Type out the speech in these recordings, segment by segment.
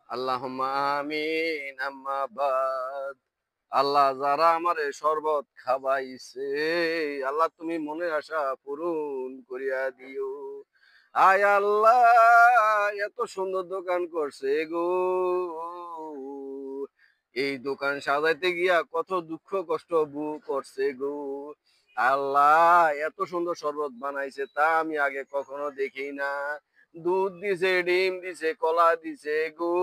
আল্লাহুম্মা আমিন। আম্মা বাদ। আল্লাহ যারা আমারে শরবত খাওয়াইছে, আল্লাহ তুমি মনের আশা পূরণ করিয়া দিও। আয় আল্লাহ, এত সুন্দর দোকান করছে গো, এই দোকান সাজাইতে গিয়া কত দুঃখ কষ্ট ভোগ করছে গো। আল্লাহ, এত সুন্দর শরবত বানাইছে তা আমি আগে কখনো দেখি না। দুধ দিছে, ডিম দিছে, কলা দিছে গো।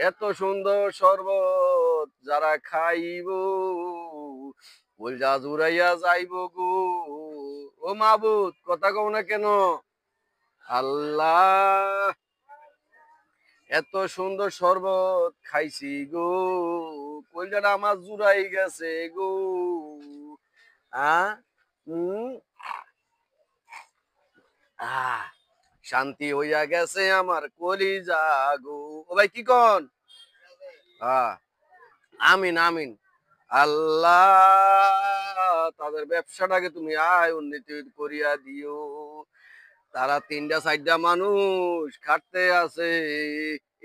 এত সুন্দর শরবত যারা খাইব, কলজা জুড়াইয়া যাইব গো। ও মাবুদ, কথা কও না কেন? আল্লাহ, এত সুন্দর শরবত খাইছি গো, কলজাটা আমার জুড়াই গেছে গো। আ হুম আহ শান্তি হইয়া গেছে আমার কলিজা গো। ও ভাই কি কন? আহ আমিন আমিন। আল্লাহ, তাদের ব্যবসাটাকে তুমি আয় উন্নতি করিয়া দিও। তারা তিনটা চারটা মানুষ খাটতে আছে,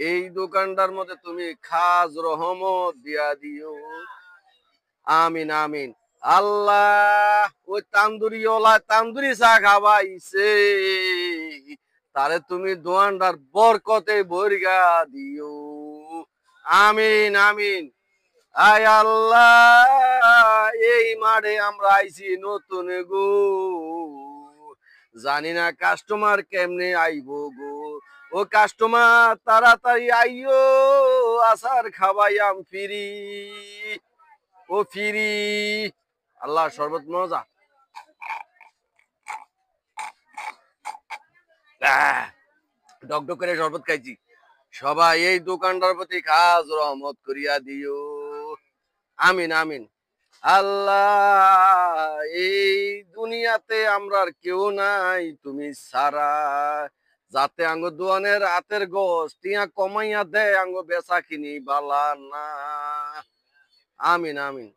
এই দোকানটার মধ্যে তুমি খাজ রহমত দিয়া দিও। আমিন আমিন। আল্লাহ, ওই তান্দুরি ওলা তান্দুরি চা খাওয়াইছে, তারে তুমি দোয়ানটার বরকতে বর্গা দিও। আমিন আমিন। আয় আল্লাহ, এই মাঠে আমরা আইছি নতুন গো, জানি না কাস্টমার কেমনে আইবো গো। ও কাস্টমার তাড়াতাড়ি আইও, আসার খাওয়াইয়াম ফিরি। ও ফিরি। আল্লাহ, শরবত মজা। ডক ডক করে শরবত খাইছি। সবাই এই দোকানটার প্রতি খাস রহমত করিয়া দিও। আমিন আমিন। আল্লাহ, এই দুনিয়াতে আমরা আর কেউ নাই তুমি সারা, যাতে আঙ্গ দোয়ানের হাতের গোস টিয়া কমাইয়া দেয় আঙ্গ বেচা কিনি বালা না। আমিন আমিন।